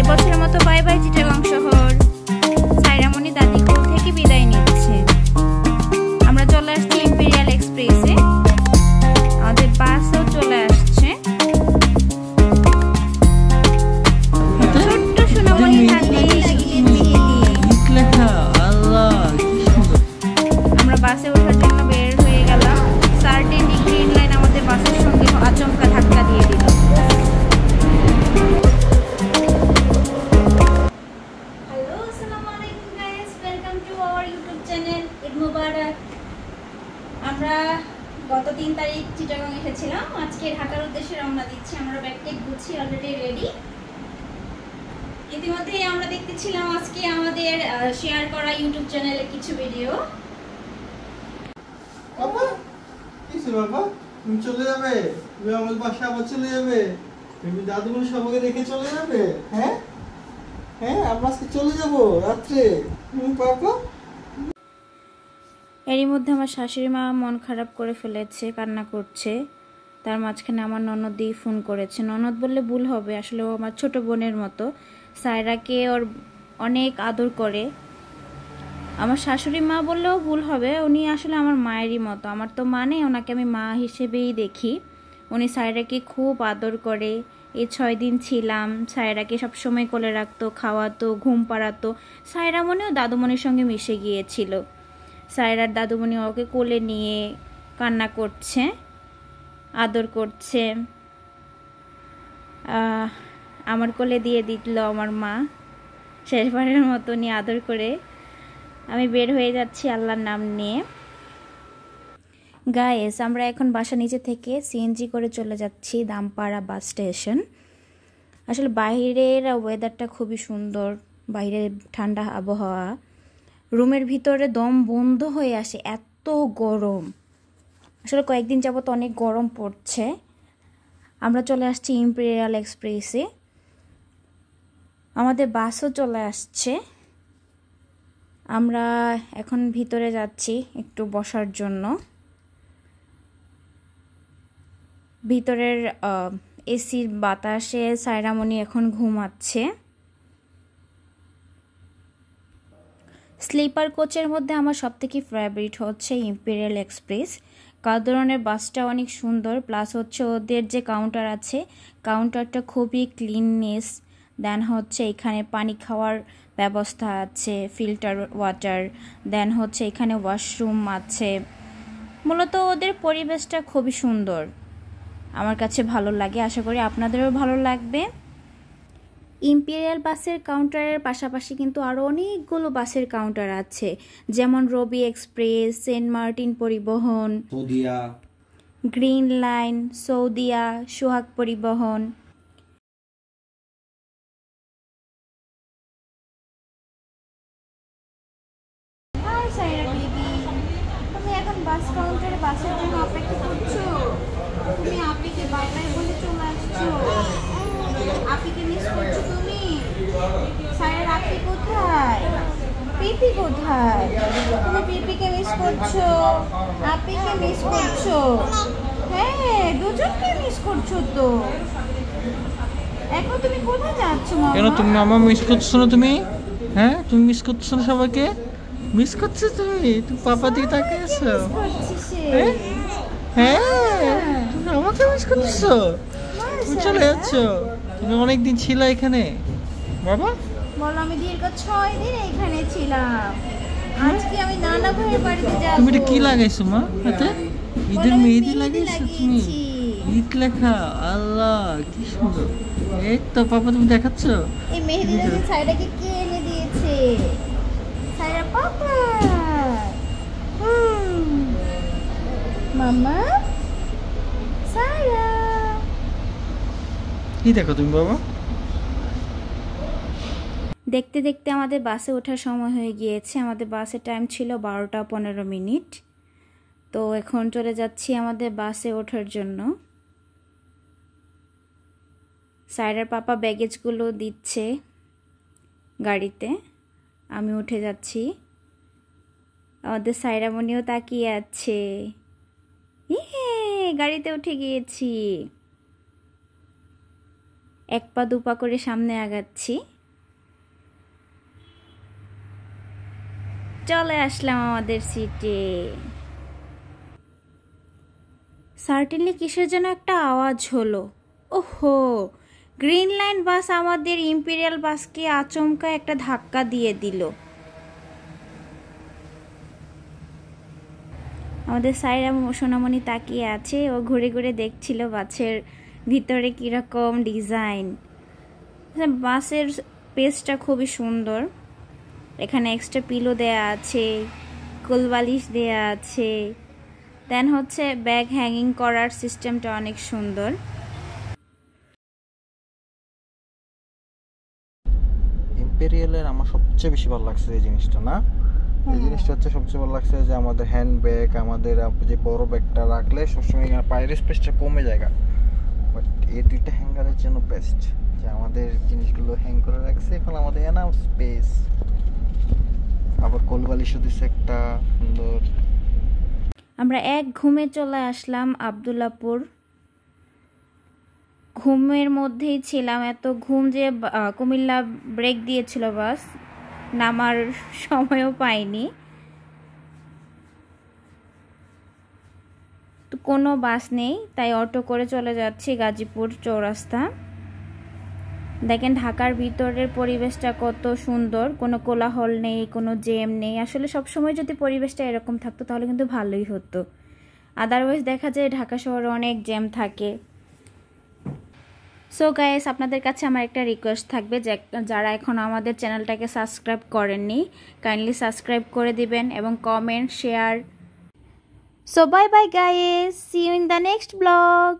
এবছরের মতো bye bye Chittagong শহর। সাইরামণি দাদি কোল থেকে বিদায় নিচ্ছে। আমরা চলে আসছি ইম্পেরিয়াল এক্সপ্রেসে। আমাদের বাসও চলে আসছে। ছোট্ট সোনামণি হাতে আমরা বাসে ওঠার জন্য বের হয়ে গেলাম। সার্টেনলি গ্রিন লাইন আমাদের বাসের সঙ্গে আচমকা ধাক্কা দিয়ে দিল। আমরা গত 3 তারিখ চিটাগং এসেছিলাম, আজকে ঢাকার উদ্দেশ্যে রওনা দিচ্ছি। আমরা ব্যাগটেক গুছিয়ে অলরেডি রেডি। ইতিমধ্যেই আমরা দেখতেছিলাম আজকে আমাদের শেয়ার করা ইউটিউব চ্যানেলে কিছু ভিডিও। বাবা কিসে বাবা তুমি চলে যাবে? তুমি আমার বাসা আবার চলে যাবে? তুমি দাদুমণি সবাইকে রেখে চলে যাবে? হ্যাঁ হ্যাঁ, আমরা আজকে চলে যাব রাত্রে। বাবা এরই মধ্যে আমার শাশুড়ি মা মন খারাপ করে ফেলেছে, কান্না করছে। তার মাঝখানে আমার ননদ ফোন করেছে। ননদ বললে ভুল হবে, আসলে ও আমার ছোট বোনের মতো। সায়রাকে ওর অনেক আদর করে। আমার শাশুড়ি মা বললেও ভুল হবে, উনি আসলে আমার মায়েরই মতো। আমার তো মা নেই, ওনাকে আমি মা হিসেবেই দেখি। উনি সায়রাকে খুব আদর করে। এই 6 দিন ছিলাম, সায়রাকে সবসময় কোলে রাখতো, খাওয়াতো, ঘুম পাড়াতো। সায়রামণিও দাদুমণির সঙ্গে মিশে গিয়েছিল। সায়রার দাদুমণি ওকে কোলে নিয়ে কান্না করছে, আদর করছে। আমার কোলে দিয়ে দিল আমার মা শেষবারের মতো নিয়ে আদর করে। আমি বের হয়ে যাচ্ছি আল্লাহর নাম নিয়ে। গাইস, আমরা এখন বাসা নিচে থেকে সিএনজি করে চলে যাচ্ছি দামপাড়া বাস স্টেশন। আসলে বাইরের ওয়েদারটা খুবই সুন্দর, বাইরের ঠান্ডা আবহাওয়া। রুমের ভিতরে দম বন্ধ হয়ে আসে, এত গরম। আসলে কয়েকদিন যাবত অনেক গরম পড়ছে। আমরা চলে আসছি ইম্পেরিয়াল এক্সপ্রেসে। আমাদের বাসও চলে আসছে। আমরা এখন ভিতরে যাচ্ছি একটু বসার জন্য। ভিতরের এসির বাতাসে সায়রামণি এখন ঘুমাচ্ছে। স্লিপার কোচের মধ্যে আমার সবথেকে ফেভারিট হচ্ছে ইম্পেরিয়াল এক্সপ্রেস। কালদরনের বাসটা অনেক সুন্দর, প্লাস হচ্ছে ওদের যে কাউন্টার আছে, কাউন্টারটা খুবই ক্লিননেস। দেন হচ্ছে এখানে পানি খাওয়ার ব্যবস্থা আছে, ফিল্টার ওয়াটার। দেন হচ্ছে এখানে ওয়াশরুম আছে। মূলত ওদের পরিবেশটা খুবই সুন্দর, আমার কাছে ভালো লাগে। আশা করি আপনাদেরও ভালো লাগবে। ইম্পেরিয়াল বাসের কাউন্টারের পাশাপাশি কিন্তু আরও অনেকগুলো বাসের কাউন্টার আছে, যেমন রবি এক্সপ্রেস, সেন্ট মার্টিন পরিবহন, গ্রিন লাইন, সৌদিয়া, সোহাগ পরিবহন। তুমি এখন বাস কাউন্টারে বাসের জন্য অপেক্ষা করছো? তুমি আপিকে বাই বাই বলে চলে আসছো। আপিকে মিস করছো তুমি? সায়রার আপি কোথায়? পিপি কোথায়? তুমি পিপিকে মিস করছো, আপিকে মিস করছো। হ্যাঁ, দুজনকে মিস করছো তো। এখন তুমি কোথায় যাচ্ছ মামা? কেন তুমি মামা মিস করছো না? তুমি হ্যাঁ, তুমি মিস করছো না? সবাইকে মিস করছো তুমি? তুমি পাপা দিকে তাকিয়েছো? হ্যাঁ, তুমি আমাকে মিস করছো? তুমি চলে যাচ্ছ? তুমি অনেকদিন ছিল এখানে বাবা? বলো, আমি দীর্ঘ 6 দিন এখানে ছিলাম। আজকে আমি নানা ভাইয়ের বাড়িতে যাব। তুমি এটা কি লাগাইছো মা হাতে? ঈদের মেহেদি লাগাইছো তুমি? ঈদ লেখা, আল্লাহ কি সুন্দর। এই তো পাপা তুমি দেখাচ্ছ। এই মেহেদিটা যে সাইরাকে কে এনে দিয়েছে? সাইরা পাপা। মামা, সাইরা। কি দেখো তুমি বাবা? দেখতে দেখতে আমাদের বাসে ওঠার সময় হয়ে গিয়েছে। আমাদের বাসের টাইম ছিল 12টা 15 মিনিট। তো এখন চলে যাচ্ছি আমাদের বাসে ওঠার জন্য। সায়রার পাপা ব্যাগেজগুলো দিচ্ছে গাড়িতে, আমি উঠে যাচ্ছি। আমাদের সায়রামণিও তাকিয়ে আছে। গাড়িতে উঠে গিয়েছি। এক পা দুপা করে সামনে আগাচ্ছি। চলে আসলাম আমাদের সিটে। সার্টেনলি কিসের যেন একটা আওয়াজ হলো। ওহো, গ্রিন লাইন বাস আমাদের ইম্পেরিয়াল বাসকে আচমকা একটা ধাক্কা দিয়ে দিল। আমাদের সাইরা সোনামণি তাকিয়ে আছে, ও ঘুরে ঘুরে দেখছিল বাসের ভিতরে কীরকম ডিজাইন। বাসের পেজটা খুবই সুন্দর, এখানে এক্সট্রা পিলো দেয়া আছে, কোলবালিশ দেয়া আছে, দেন হচ্ছে ব্যাগ হ্যাঙ্গিং করার সিস্টেমটা অনেক সুন্দর। ইম্পেরিয়ালের আমার সবচেয়ে বেশি ভালো লাগছে এই জিনিসটা, না এই জিনিসটা হচ্ছে সবচেয়ে ভালো লাগছে যে আমাদের হ্যান্ড ব্যাগ, আমাদের যে বড় ব্যাগটা রাখলে সবসময় এখানে পায়ের স্পেসটা কমে যায়, বাট এই দুইটা হ্যাঙ্গারের জন্য বেস্ট যে আমাদের জিনিসগুলো হ্যাং করে রাখছে, এখন আমাদের এনাফ স্পেস। আবার কোলবালিশও দিচ্ছে একটা সুন্দর। আমরা এক ঘুমে চলে আসলাম আব্দুল্লাপুর। ঘুমের মধ্যেই ছিলাম, এত ঘুম যে কুমিল্লা ব্রেক দিয়েছিল বাস, নামার সময়ও পাইনি। তো কোনো বাস নেই, তাই অটো করে চলে যাচ্ছি গাজীপুর চৌরাস্তা। দেখেন ঢাকার ভিতরের পরিবেশটা কত সুন্দর, কোনো কোলাহল নেই, কোনো জ্যাম নেই। আসলে সবসময় যদি পরিবেশটা এরকম থাকতো তাহলে কিন্তু ভালোই হতো। আদারওয়াইজ দেখা যায় ঢাকা শহরে অনেক জ্যাম থাকে। সো গাইস, আপনাদের কাছে আমার একটা রিকোয়েস্ট থাকবে, যে যারা এখন আমাদের চ্যানেলটাকে সাবস্ক্রাইব করেননি, কাইন্ডলি সাবস্ক্রাইব করে দিবেন এবং comment share. So bye bye guys, see you in the next blog.